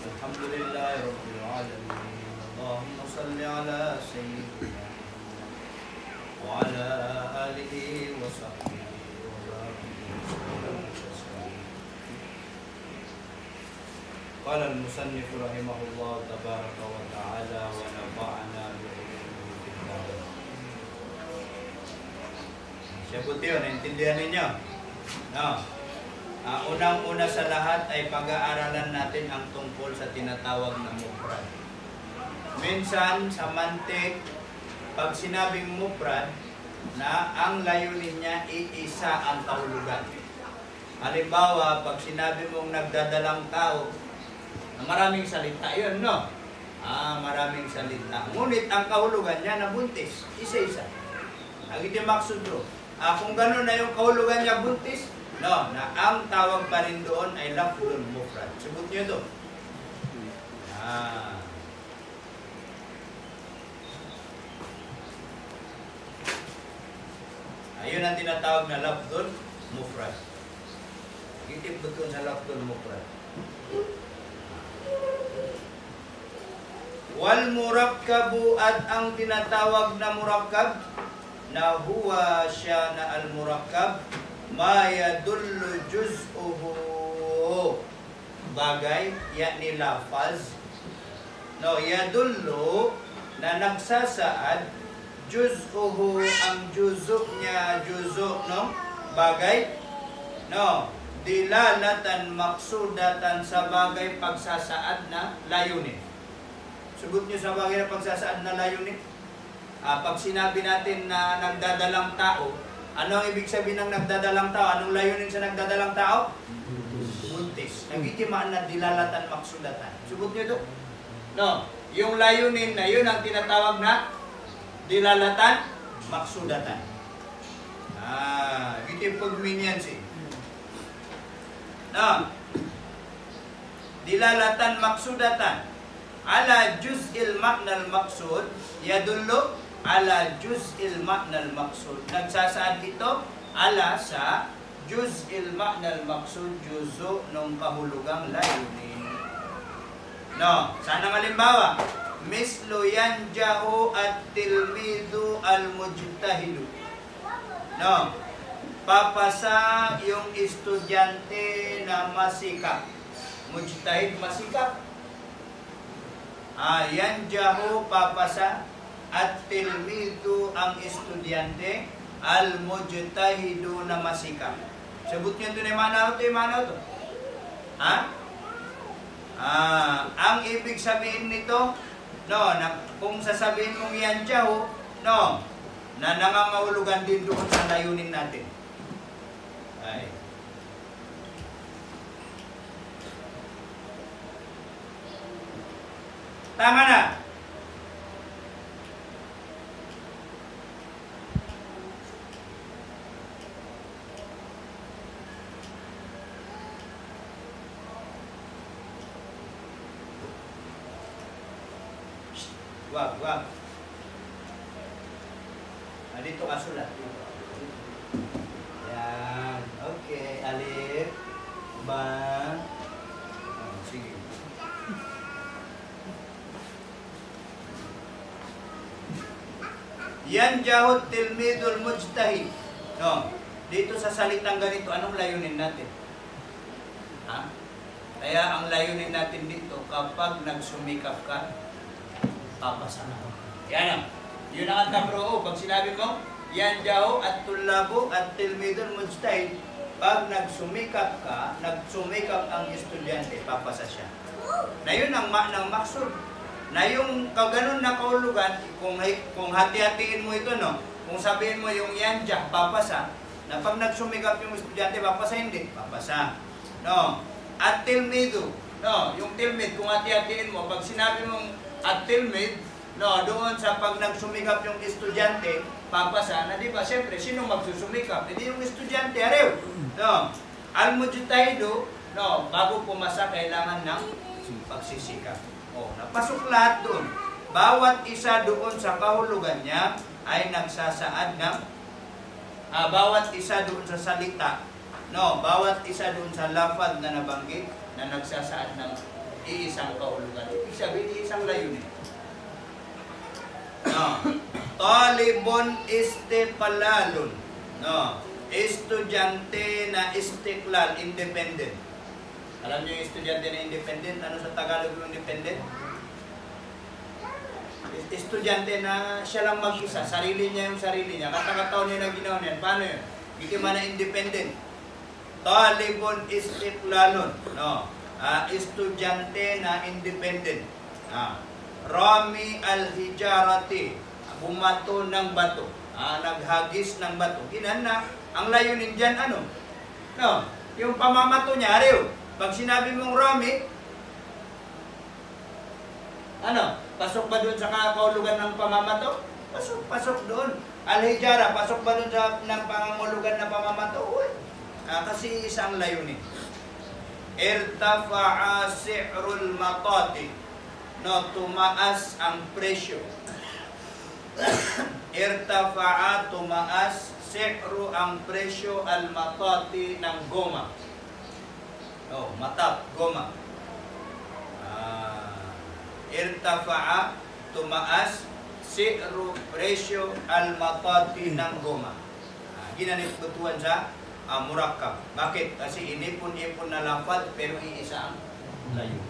الحمد لله رب العالمين اللهم صل على سيدنا وعلى آله وصحبه وبارك وسلم تسليما. قال المصنف رحمه الله تبارك وتعالى ونفعنا بعلومه في الدارين. Sabuti yun, naintindihan ninyo? No. Unang-una sa lahat ay pag-aaralan natin ang tungkol sa tinatawag na mufrad. Minsan sa mantik, pag sinabing mufrad, na ang layunin niya iisa ang kahulugan. Halimbawa, pag sinabi mong nagdadalang tao, maraming salita yun, no? Maraming salita. Ngunit ang kahulugan niya na buntis, isa-isa. Agiti maksudro. Kung gano'n na yung kahulugan niya buntis, no, na ang tawag pa rin doon ay lafdul mufrad. Subot nyo ito. Ayun ang tinatawag na lafdul mufrad. Itip betul sa lafdul mufrad. Wal murakkabu at ang tinatawag na murakkab na huwa siya na al murakkab ma yadullu juz'uhu bagay yakni lafaz no yadullu na nagsasaad juz'uhu ang juz'u niya juz'u no bagay no dilalatan maksudatan sa bagay pagsasaad na layunin. Sugot niyo sa bagay na pagsasaad na layunin. Pag sinabi natin na nagdadalang tao, ano ang ibig sabihin ng nagdadalang tao? Anong layunin sa nagdadalang tao? Buntis. Nagitimaan na dilalatan maksudatan. Sugot niyo ito? No. Yung layunin na yun ang tinatawag na dilalatan maksudatan. Ito pagminyan siya. No. Dilalatan maksudatan. Ala juz'il ma'nal maksud yadullu ala juz'il ma'nal maksud. Nagsasaad ito ala sa juz'il ma'nal maksud, juz'u ng kahulugang layunin. No, sana halimbawa, mislu yanjahu at-tilmidu al-mujtahidu. No, papasa yung estudyante na masikap. Mujtahid masikap. Yanjahu papasa at tilmidu ang estudyante al-mujtahidu na masikap. Sabut niyo ito na yung mana ito. Ang ibig sabihin nito, no, na, kung sasabihin mong yanjahu, no, na nangangahulugan din doon sa layunin natin. Ay. Tama na. Wag. Dito ka sulat. Yan. Okay. Alif. Ba. Sige. Yanjahut tilmidul mujtahid. No. Dito sa salitang ganito, anong layunin natin? Kaya ang layunin natin dito, kapag nagsumikap ka, papasa na. Yan ang. Yun ang tabro. Pag sinabi mo, yanjahu at tullabu at tilmidul mujtahid, pag nagsumikap ka, nagsumikap ang estudyante, papasa siya. Na yun ang maksud. Na yung kaganon na kahulugan, kung hati-hatiin mo ito, no? Kung sabihin mo yung yanjah, papasa, na pag nagsumikap yung estudyante, papasa hindi? Papasa. No? At tilmidu, no? Yung tilmid, kung hati-hatiin mo, pag sinabi mong at tilmid, no, doon sa pag nagsumikap yung estudyante, papasa, na di ba, siyempre, sino magsusumikap? Hindi yung estudyante, arew. No? Al-mujtahidu, no, bago pumasa, kailangan ng pagsisikap. Napasok lahat doon. Bawat isa doon sa kahulugan niya ay nagsasaad ng bawat isa doon sa salita. No, bawat isa doon sa lafaz na nabanggit na nagsasaad ng iisang kahulugan. Ibig sabihin, iisang layunin. No. Talibun istiqlalun. No. Estudyante na istiqlal, independent. Alam niyo yung estudyante na independent? Ano sa Tagalog yung independent? Estudyante na siya lang mag-isa, sarili niya yung sarili niya. Katakataon niya na ginawa niyan. Paano yun? Hindi man na independent. Talibun istiqlalun. No. Estudyante na independent. Rami al-hijarati. Bumato ng bato. Naghagis ng bato. Ginan na. Ang layunin dyan, ano? No. Yung pamamato niya, ariyo. Pag sinabi mong Rami, ano? Pasok ba doon sa kahulugan ng pamamato? Pasok doon. Al-hijara, pasok ba doon sa ng pangangulugan ng pamamato? Uy. Kasi isang layunin. Irtafa'a si'rul matati. No, tumaas ang presyo. Irtafa'a, tumaas, si'ru ang presyo al-matati ng goma. Oh, matat, goma. Irtafa'a, tumaas, si'ru, presyo, al-matati ng goma. Ginanit butuan sa murakkab. Bakit? Kasi inipon-ipon na lafad pero iisa ang layo.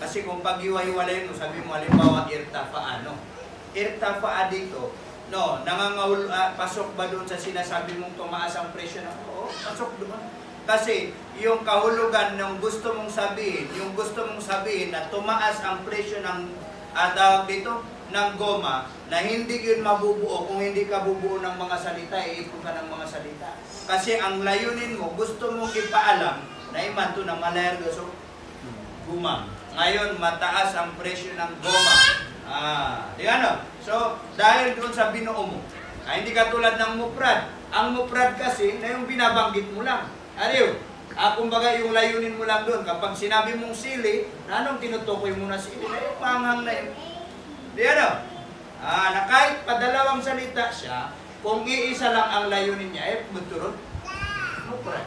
Kasi kung pag-iwa-hiwalay mo, sabi mo halimbawa irtafa'a, no? Irtafa'a dito, no, pasok ba doon sa sinasabi mong tumaas ang presyo ng pasok doon. Kasi yung kahulugan ng gusto mong sabihin, na tumaas ang presyo ng tawag dito, ng goma, na hindi yun mabubuo kung hindi ka bubuo ng mga salita, iipon ka ng mga salita. Kasi ang layunin mo, gusto mong ipaalam na imanto na malayar gaso guma. Ngayon, mataas ang presyo ng goma. Di ano? So, dahil doon sa binuo mo, hindi katulad ng muprad. Ang muprad kasi, na yung binabanggit mo lang. Ariyo, kumbaga yung layunin mo lang doon. Kapag sinabi mong sili, anong tinutukoy mo na sili? Na yung panghang na yun. Di ano? Na kahit padalawang salita siya, kung iisa lang ang layunin niya, buturot. Muprad.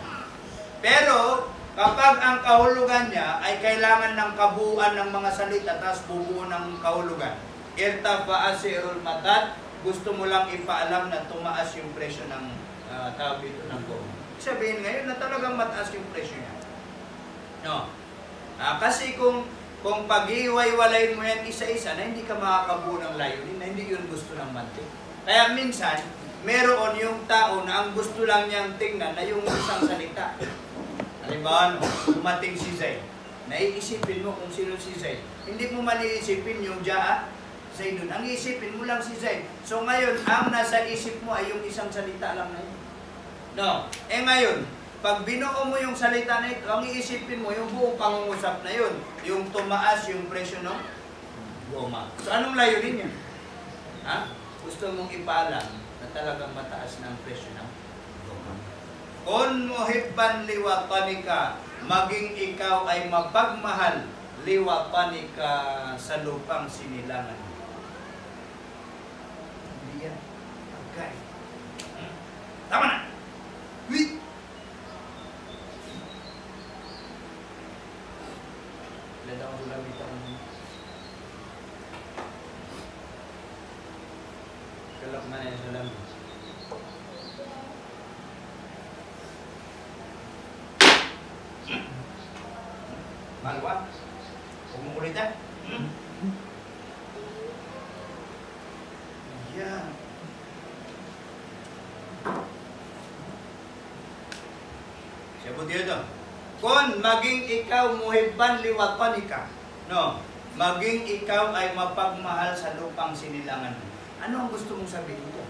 Pero, kapag ang kahulugan niya ay kailangan ng kabuuan ng mga salita, tapos bubuo ng kahulugan. Irtafa'a si'rul matat, gusto mo lang ipaalam na tumaas yung presyo ng tawag dito ng goma. Sabihin ngayon na talagang mataas yung presyo niya. No. Kasi kung pag-iwalay mo yan isa-isa, na hindi ka makakabuo ng layunin, na hindi yun gusto ng mantik. Kaya minsan, meron yung tao na ang gusto lang niyang tingnan na yung isang salita. Halimbawa, dumating si Zaid. Naiisipin mo kung sino si Zaid. Hindi mo man iisipin yung Zaidun. Ang iisipin mo lang si Zaid. So ngayon, ang nasa isip mo ay yung isang salita lang na yun. No. Ngayon, pag binuo mo yung salita na ito, ang iisipin mo yung buong pangungusap na yun. Yung tumaas yung presyo ng goma. So anong layunin niya? Gusto mong ipaalam na talagang mataas ng presyo ng goma. Kun muhibban liwatanika, maging ikaw ay mapagmahal liwatanika sa lupang sinilangan. Hindi yan. Okay. Tama na. Wait. Lada ko lang dito. Kalak man yan sa lamig. Malwa? Huwag mong kulitan? Yan. Siya po dito. Kung maging ikaw muhibban liwatanika, no, maging ikaw ay mapagmahal sa lupang sinilangan mo. Ano ang gusto mong sabihin ko?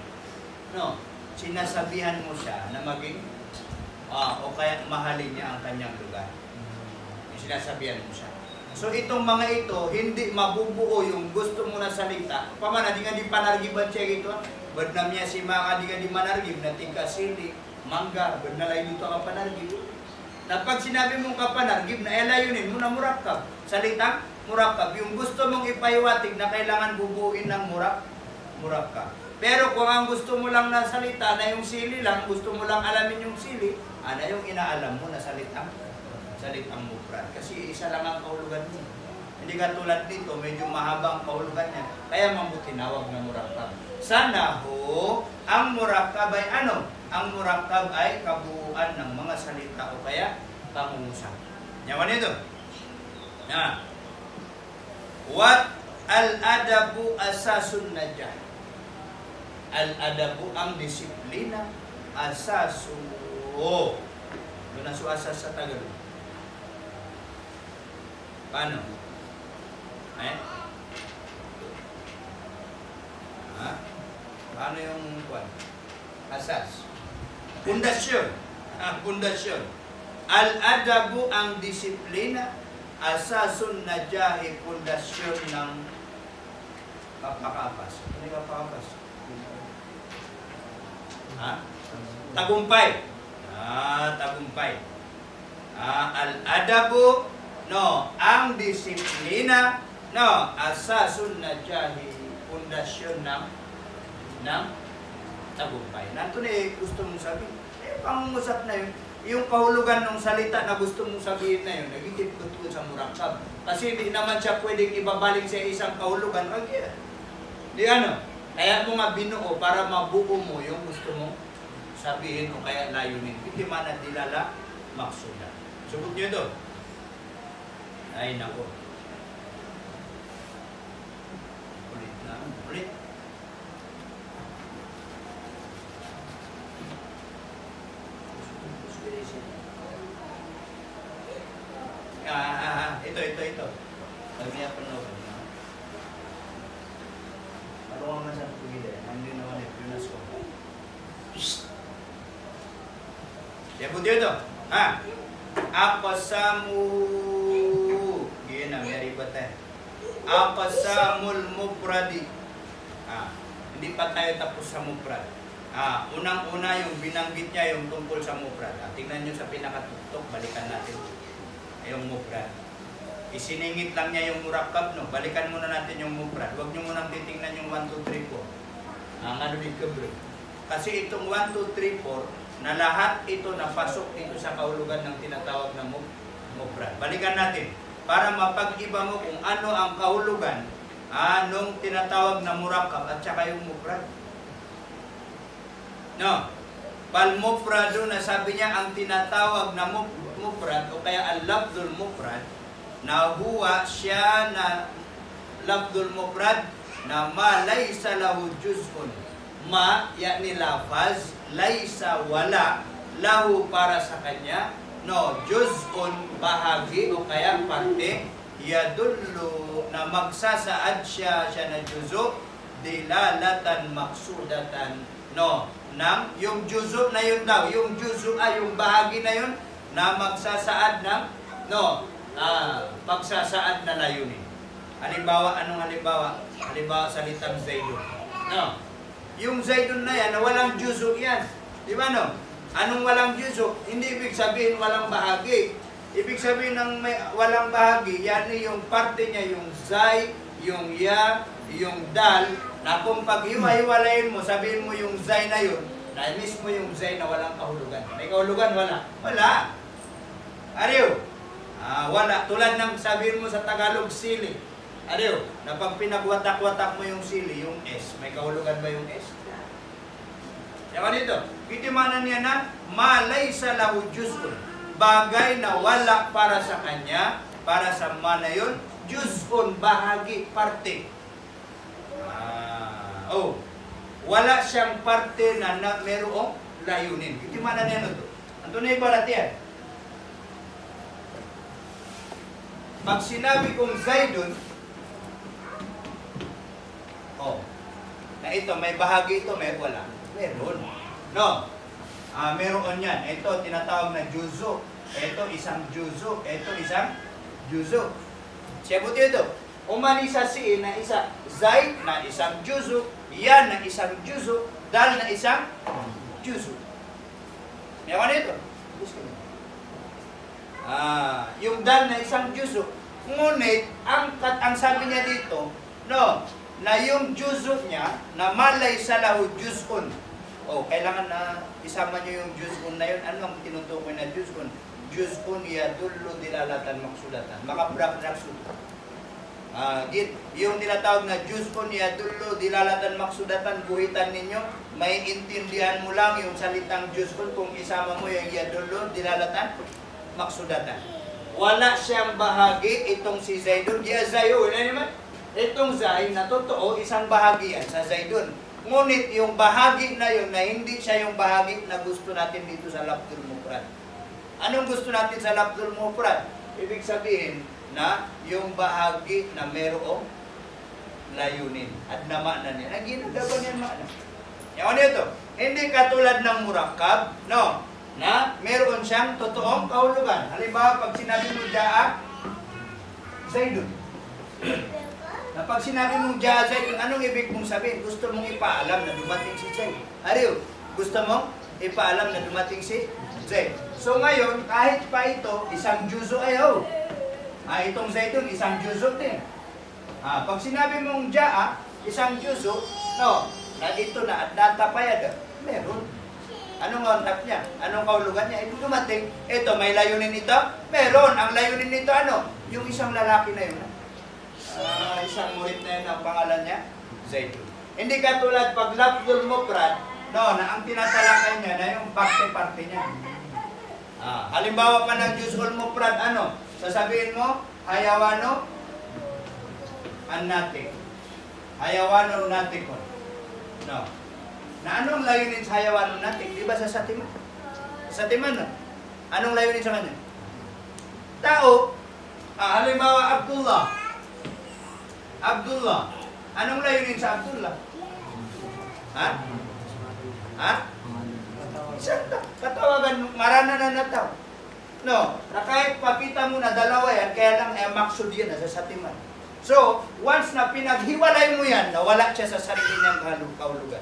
No, sinasabihan mo siya na maging, o kaya mahalin niya ang kanyang lugar. Sinasabihan mo siya. So itong mga ito, hindi mabubuo yung gusto mo na salita. Pamana, di nga di panargiban siya ito. Bad na miya si Maka, di nga di manargib, na tingka sili, mangga, bad na layo dito ka panargib. Na pag sinabi mong kapanargib, na layunin mo na murakab. Salitang murakab. Yung gusto mong ipahiwatig na kailangan bubuuin ng murakab. Pero kung ang gusto mo lang na salita na yung sili lang, gusto mo lang alamin yung sili, ano yung inaalam mo na salitang salitang mufrad. Kasi isa lang ang kahulugan niya. Hindi katulad nito, medyo mahabang kahulugan niya. Kaya mabutinawag na murakkab. Sana ho, ang murakkab ay ano? Ang murakkab ay kabuuan ng mga salita o kaya pangungusap. Yaman ito. Na. What al-adabu asasun najah. Al-adabu ang disiplina, asasu. Doon na asas sa Tagalog. Paano? Eh? Ha? Paano yung kwan? Asas. Pundasyon. Pundasyon. Al-adabu ang disiplina, asasun najahi, pundasyon ng kapakapas. Ano yung kapakapas? Ha? Tagumpay. Tagumpay. Al-adabu, no, ang disiplina, no, asasun najahi, pundasyon ng tagumpay. Nanto na gusto mong sabihin. Pangungusap na yun. Yung kahulugan ng salita na gusto mong sabihin na yun, nagiging tungkol sa murakkab. Kasi hindi naman siya pwedeng ibabalik sa isang kahulugan. Di ano? Kaya mo nga binuo para mabuo mo yung gusto mong sabihin o kaya layunin. Hindi man na dilala, maksuda. Subok nyo ito. Ay, nako. Ulit na. Ulit. Ito. Sabi niya pa naman. Marunong na sa pagigilid. Hindi naman ito. Pinas ko. Siyabot yun ito. Aqsamu. Yun na, may ribat tayo. Aqsamul mufradi. Hindi pa tayo tapos sa mufrad. Unang-una yung binanggit niya yung tungkol sa mufrad. Tingnan nyo sa pinakatuktok, balikan natin yung mufrad. Isiningit lang niya yung murakkab, no? Balikan muna natin yung mufrad. Huwag nyo munang titingnan yung 1, 2, 3, 4. Ang ano din kabro. Kasi itong 1, 2, 3, 4, na lahat ito napasok dito sa kahulugan ng tinatawag na mufrad. Balikan natin para mapag-iba mo kung ano ang kahulugan nung tinatawag na murakkab at saka yung mufrad. No? Pal-mufrado na sabi niya ang tinatawag na mufrad o kaya al-lafdul mufrad na huwa siya na lafdul mufrad na ma laysa lahu juz'un. Ma, yani lafaz, laysa wala, lahu para sa kanya, no, juz'un bahagi o kaya parte, yadullu na magsasaad siya na juzu, dilalatan maksudatan, no, ng yung juzu na yun daw, yung juzu ay yung bahagi na yun na magsasaad ng, no, magsasaad na layunin. Halimbawa, anong halimbawa? Halimbawa, salitang Zaidun. No? Yung Zaidun na yan, na walang juzu yan. Di ba no? Anong walang juzu? Hindi ibig sabihin walang bahagi. Ibig sabihin ng walang bahagi, yan yung parte niya, yung Zay, yung Ya, yung Dal, na kung pag-hiwa-hiwalayin mo, sabihin mo yung Zay na yun, na mismo yung Zay na walang kahulugan. May kahulugan, wala. Wala. Ariyo. Wala. Tulad ng sabihin mo sa Tagalog, sili. Ariyo, na pag pinagwatak-watak mo yung sili, yung S, may kahulugan ba yung S? Yaman dito, kitimanan niya na, malaysa lahu juz'un. Bagay na wala para sa kanya, para sa mana yun, juz'un, bahagi, parte. Wala siyang parte na merong layunin. Kitimanan niya na ito. Ito na ibarat yan. Pag sinabi kong Zaidun, na ito, may bahagi ito, may wala. Meron. No? Meron yan. Ito, tinatawag na juzu. Ito, isang juzu. Ito, isang juzu. Siya buti ito. Umalisa si na isa. Zaid na isang juzu. Yan na isang juzu. Dal na isang juzu. Meron ito. Yung dal na isang juzu. Ngunit, ang sabi niya dito, no, na yung juzu niya, na malay sa lahu juz'un. Kailangan na isama niyo yung juz'un na yun. Ano ang tinutukoy na juz'un? juz'un yadullu dilalatan maksudatan. Makabrak naksuda. Yung tinatawag na juz'un yadullu dilalatan maksudatan, guhitan ninyo, may intindihan mo lang yung salitang juz'un kung isama mo yung yadullu dilalatan maksudatan. Wala siyang bahagi itong si Zaidun. Di Zayo, wala naman. Itong Zay na totoo, isang bahagi yan sa Zaidun. Ngunit yung bahagi na yun, na hindi siya yung bahagi na gusto natin dito sa Lafdhul Mufrad. Anong gusto natin sa Lafdhul Mufrad? Ibig sabihin na yung bahagi na merong layunin at nama na niya. Ginagawa niya makna. Yung ano ito? Hindi katulad ng murakkab, no? Na meron siyang totoong kahulugan. Halimbawa, pag sinabi mo Ja'a Zaidun. Na pag sinabi mong Ja'a Zaidun, anong ibig mong sabihin? Gusto mong ipaalam na dumating si Zaid. Ariyo, gusto mong ipaalam na dumating si Zaid. So ngayon, kahit pa ito, isang juzo ayaw. Itong Zaidun, isang juzo din. Pag sinabi mong Ja'a, isang juzo, no, na ito na at natapayad, meron. Anong kontak niya? Anong kahulugan niya? Ito dumating. Ito, may layunin ito? Meron. Ang layunin nito ano? Yung isang lalaki na yun. Isang murid na yun, ang pangalan niya? Zaidun. Hindi katulad pag Lafdhul Mufrad, no, na ang tinatalakay niya na yung parte-parte niya. Halimbawa pa ng Juz'ul Mufrad, ano? Sasabihin mo, hayawano an-natik. Hayawano natikon. No. Na anong layunin sa hayawan natin? Di ba sa satiman? Sa satiman, no? Anong layunin sa kanya? Tao. Halimbawa, Abdullah. Abdullah. Anong layunin sa Abdullah? Isang katawagan, marananan na tao. No, na kahit papita mo na dalawa yan, kaya lang maksud yan sa satiman. So, once na pinaghiwalay mo yan, nawala siya sa sarili niyang kahulugan.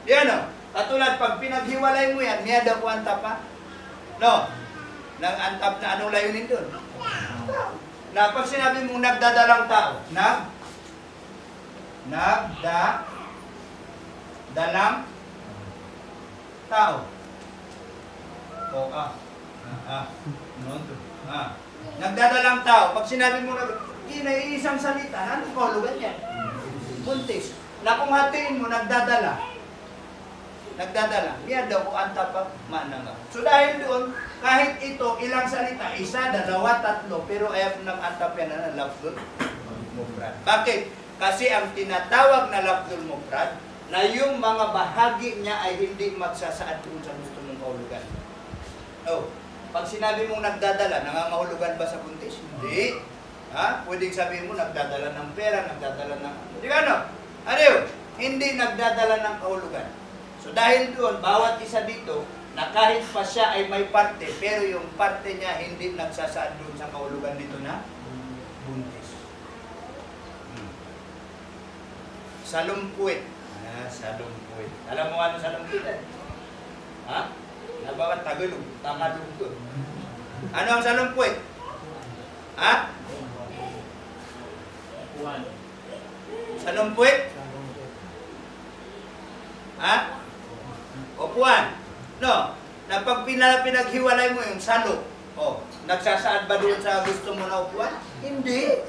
Yan o. Katulad pag pinaghiwalay mo yan, niya daw antap pa. No. Nang antap na anong layunin doon? Na pag sinabi mong nagdadalang tao, nagdadalang tao. Nagdadalang tao. Pag sinabi mo isang salita, anong kahulugan yan? Buntis. Na kung hatiin mo, nagdadala. Niya daw ang tapat mananga. So dahil doon, kahit ito, ilang salita, isa, dalawa, tatlo, pero ayaw nag-antap yan na Lafdhul Mufrad. Bakit? Kasi ang tinatawag na Lafdhul Mufrad, na yung mga bahagi niya ay hindi magsasaad doon sa gusto mong kahulugan. Pag sinabi mong nagdadala, nangangahulugan ba sa buntis? Hindi. Pwedeng sabihin mo, nagdadala ng pera, nagdadala ng... Di ba ano? Hindi nagdadala ng kahulugan. So dahil doon, bawat isa dito, na kahit pa siya ay may parte, pero yung parte niya hindi nagsasaad doon sa kahulugan nito na buntis. Salumpuit. Salumpuit. Alam mo ano salumpuit? Nabawa Tagalog. Tagalog to. Ano ang salumpuit? Salumpuit? Upuan. No. Na pag pinaghiwalay mo yung salo, nagsasaad ba doon sa gusto mo na upuan? Hindi.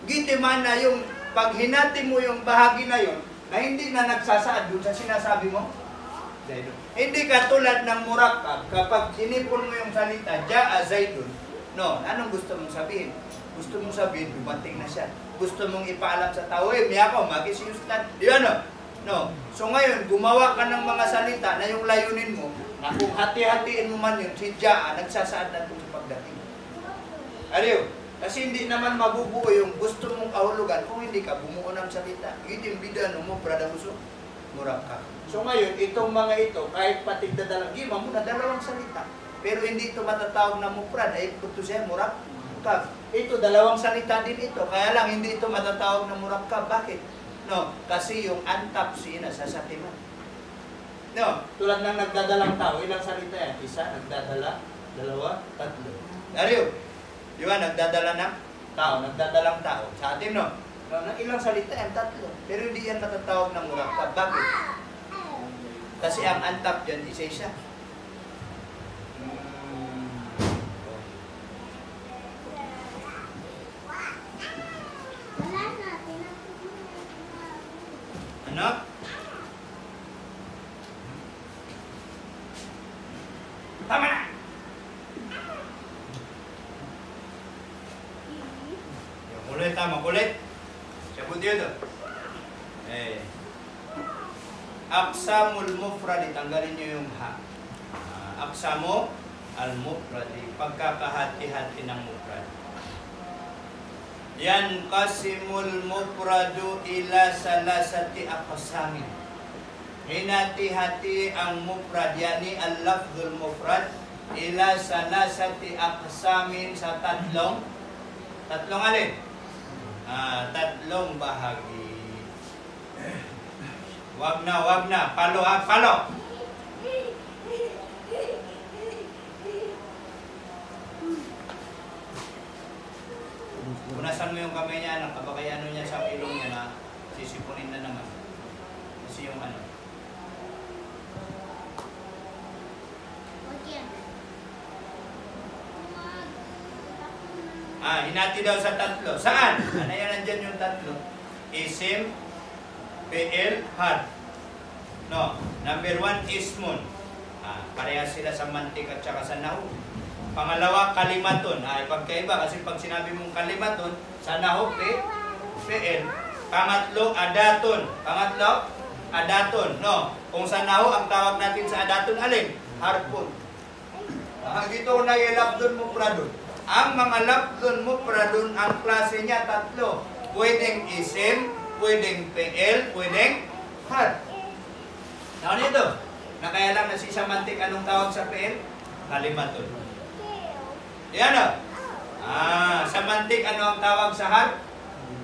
Gitiman na yung pag hinati mo yung bahagi na yun, na hindi na nagsasaad doon sa sinasabi mo. Hindi katulad ng murakkab, kapag sinipon mo yung salita, Ja'a Zaidun, no, anong gusto mong sabihin? Gusto mong sabihin, dumating na siya. Gusto mong ipaalam sa tao, miyakaw, magisiyustan. Di ba, no? No. So ngayon, gumawa ka ng mga salita na yung layunin mo, na kung hati-hatiin mo man yun, si Ja'a, nagsasaad na ito sa pagdating. Aliyo, kasi hindi naman mabubuo yung gusto mong kahulugan kung hindi ka bumuo ng salita. Itim bidan mo, prada muso, murakkab. So ngayon, itong mga ito, kahit patig dadalang, gima mo na dalawang salita. Pero hindi ito matatawag na mufrad, ay ito siya murakkab. Ito, dalawang salita din ito, kaya lang hindi ito matatawag na murakkab. Bakit? No, kasi yung antap siya sa satiman. No, tulad ng nagdadalang tao, ilang salita yan? Isa, nagdadala, dalawa, tatlo. Ariyo, di ba, nagdadala ng tao, nagdadalang tao. Sa atin, no? Ilang salita yan? Tatlo. Pero hindi yan matatawag ng murakkab. Bakit? Kasi ang antap dyan, isa-isa. salita makulit. Sabot yun to. Aqsamul mufradi, tanggalin nyo yung ha. Aqsamu al-mufradi, pagkakahati-hati ng mufrad. Yanqasimul mufradu ila salasati aqsamin. Hinati-hati ang mufrad, yani al-lafzul mufrad, ila salasati aqsamin, sa tatlong alin? Tatlong bahagi. Wag na. Palo ha, palo. Punasan mo yung kamay niya, anak. Baka ano niya sa ilong niya na sisipunin na naman. Kasi yung ano. Hinati daw sa tatlo. Saan? Ano yan, nandyan yung tatlo? Isim, fi'il, had. No. Number 1, ismun. Parehas sila sa mantik at saka sa nahu. Pangalawa, kalimatun. Pagkaiba kasi pag sinabi mong kalimatun, sa nahu, fi'il. Pangatlo, adatun. No. Kung sa nahu, ang tawag natin sa adatun, alin? Harpun. Dito na yung labdun mufradun. Ang mga labdun mufradun, ang klase niya tatlo. Pwedeng isim, pwedeng fi'il, pwedeng had. Ano nito? Na kaya lang nasisamantik, anong tawag sa fi'il? Kalimatun. Yan o. Sa mantik, ano ang tawag sa had?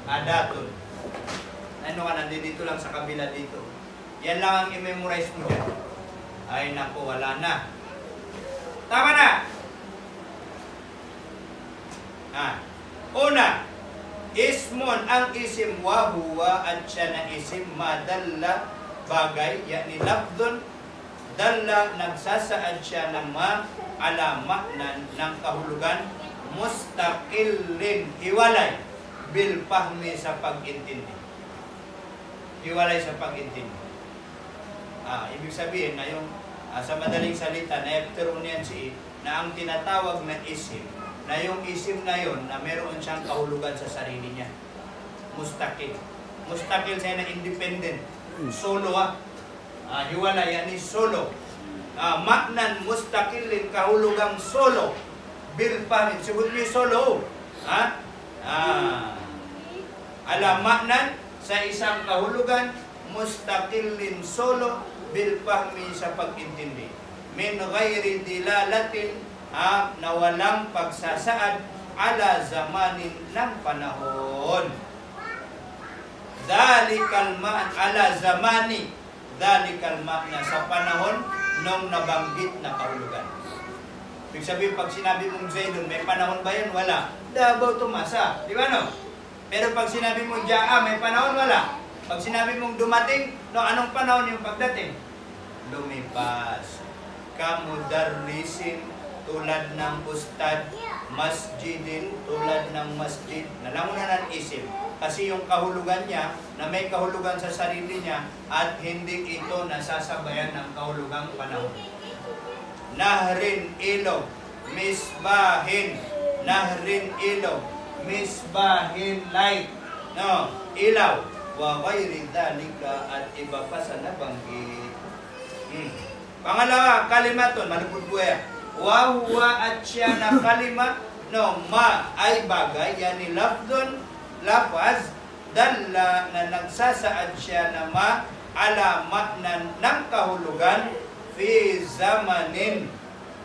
Adatun. Ano ka, nandito lang sa kabila dito. Yan lang ang i-memorize mo dyan. Ay naku, wala na. Tama na. Una, ismun, ang isim, wahuwa, at siya na isim, madalla, bagay, yani labdun, dalla, nagsasaad siya ng alama ng kahulugan, mustaqillin, hiwalay, bil fahmi, sa pag-intindi. Hiwalay sa pag-intindi. Ibig sabihin na yung sa madaling salita, na ang tinatawag na isim, na yung isim na yon na meron siyang kahulugan sa sarili niya. Mustaqil. Mustaqil siya na independent. Solo hiwalay, yani solo. Maknan mustaqilin, kahulugang solo. Bil fahmi, sibut niyo solo. Maknan sa isang kahulugan, mustaqilin solo, bil fahmi, sa pag-intindi. Min ghairi dilalatin, na walang pagsasaad, ala zamanin, ng panahon. Dalikal ma'an, ala zamani, dalikal ma'na, sa panahon nung nabanggit na kahulugan. Ibig sabihin, pag sinabi mong Zaidun, may panahon ba yan? Wala. Dabaw tumasa. Di ba no? Pero pag sinabi mong Ja'a, may panahon? Wala. Pag sinabi mong dumating, no, anong panahon yung pagdating? Lumipas. Kamudarrisin, tulad ng ustad, masjidin, tulad ng masjid. Nalamunan ng isim. Kasi yung kahulugan niya, na may kahulugan sa sarili niya, at hindi ito nasasabayan ng kahulugang panahon. Nahrin, ilog, misbahin. Nahrin, ilog, misbahin, light. No, ilaw. Wa ghairi dhalika, at iba pa sa nabanggit. Pangalawa, kalimatun, malupot buhay. Wa huwa, at siya na kalima, no, ma ay bagay, yani lafdun, lafaz, dalla, na nagsasaad siya na alamat ng kahulugan, fi zamanin,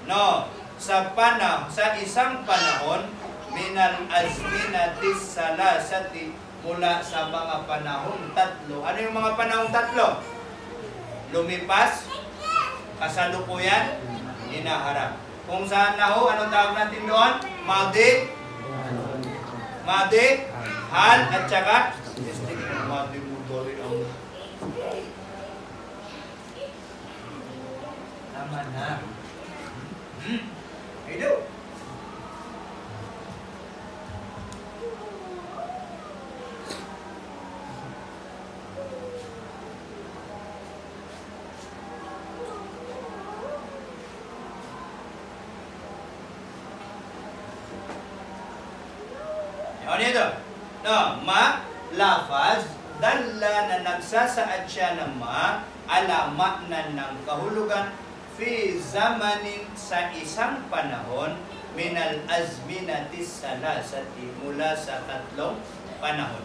no, sa isang panahon, minal azminatis salasati, mula sa mga panahon tatlo. Ano yung mga panahon tatlo? Lumipas, kasalukuyan, inaharap. Kung saan na ho, anong tawag natin doon? Madi, hal, at saka madi mo dali ang tama na. Ito. Ano ito? No, ma, lafaz, dalla na nagsasaad siya ng ma, ala maknan ng kahulugan, fi zamanin sa isang panahon, minal azminatis salasati, mula sa tatlong panahon.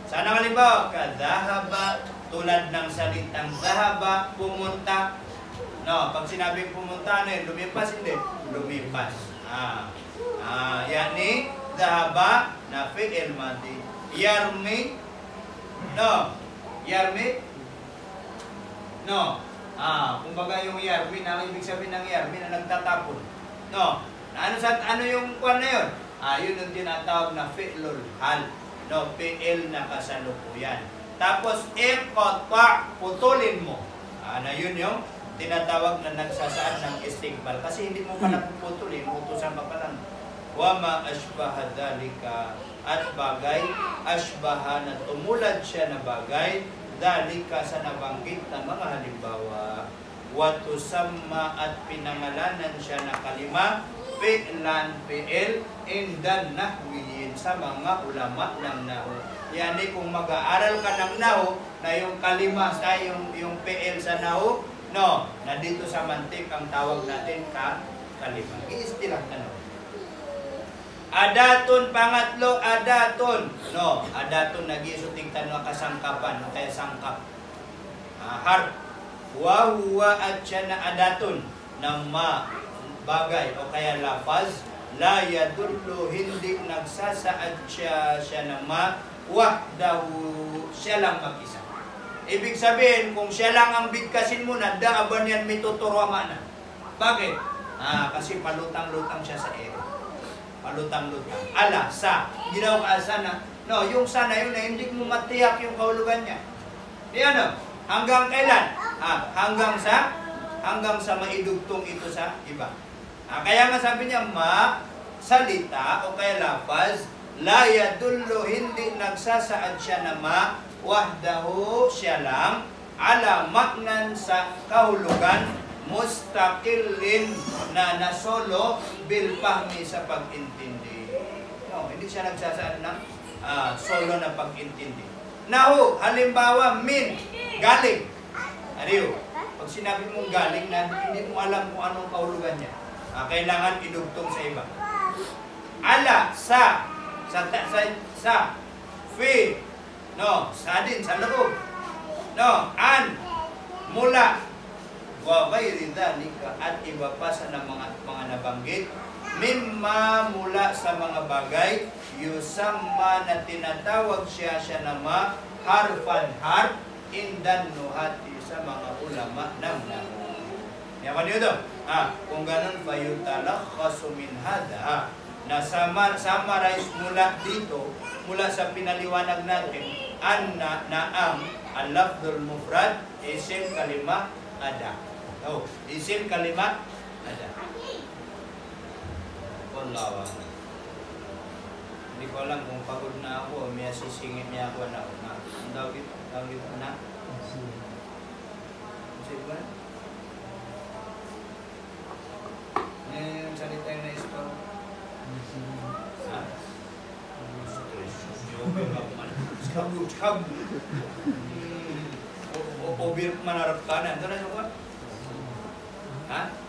Sana halimbawa, kadahaba, tulad ng salitang dahaba, pumunta. No, pag sinabing pumunta, ano yun? Lumipas, hindi? Lumipas. Yani, dahaba, na fi'il madi. Yarmi, no. Yarmi, no. Kumbaga yung yarmi, na ibig sabihin ng yarmi na nagtatapon. No. Ano yung kwan na yun? Yun yung tinatawag na fi'lul hal. No, fi'il na kasalukuyan. Tapos, iqata, putulin mo. Na yun yung tinatawag na nagsasaad ng istiqbal. Kasi hindi mo pala puputulin, utusan ka pa lang. Wa ma ashbaha dhalika, at bagay, ashbaha na tumulad siya na bagay, dhalika sa nabanggit na mga halimbawa. Wa tusamma, at pinangalanan siya na kalima, fi'lan, fi'il, indan nahwiyin, sa mga ulama ng nahu. Yani kung mag-aaral ka ng nahu, na yung kalima sa yung fi'il sa nahu, no, na dito sa mantik ang tawag natin kalima. Iistilah ano. Adatun, pangatlo, adatun. No, adatun, nag-iisuting tanong kasangkapan, o kaya sangkap. Harf. Wa huwa, at siya na adatun, na ma, bagay, o kaya lafaz, la yadullu, hindi nagsasaad siya na ma, wahdahu, siya lang mag-isa. Ibig sabihin, kung siya lang ang bigkasin mo na, daaban yan may tuturwama na. Bakit? Kasi palutang-lutang siya sa ere. Palutang-lutang. Ala, sa. Ginaw ka sana. No, yung sana yun na hindi mo matiyak yung kahulugan niya. Di ano? Hanggang kailan? Hanggang sa maidugtong ito sa iba. Kaya nga sabi niya, ma, salita, o kaya lafaz, la yadullu, hindi nagsasaad siya na ma, wahdahu, siya lang, ala maknan, sa kahulugan, mustaqillin, na nasolo, bil fahmi, sa pag-intindi. No, hindi siya nagsasaad ng solo na pag-intindi. Nahu, halimbawa, min, galing. Ariyo, pag sinabi mong galing na hindi mo alam kung anong kahulugan niya, kailangan idugtong sa iba. Ala, sa fi, no, sa din, sa loob. No, an, mula, wa ghairi dhalika, at iba pa sa mga nabanggit, mimma, mula sa mga bagay, yusamma, na tinatawag siya na ma, harfan, harf, indan nuhati, sa mga ulama ng nahu. Yaman yun doon. Kung ganun, fayutalakhasu min hada, na summarize mula dito, mula sa pinaliwanag natin, na ang al-lafdul mufrad, isim kalima ada. Isim kalima ada. Wallahu a'lam. Hindi ko alam kung pagod na ako, may sisingin niya ako na. Ang tawag ito, anak? Sige ba? Yung salita yung na-store. Skabu. Obir manarap ka na. Ito na siya ba?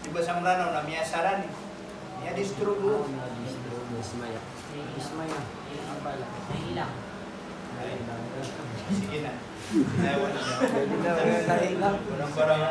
Diba sa mranaw na miyasaran eh. Miya distrugo. Ismaya. Ang pala. Nahilang. Sige na. Ayaw na siya. Nahilang. Parang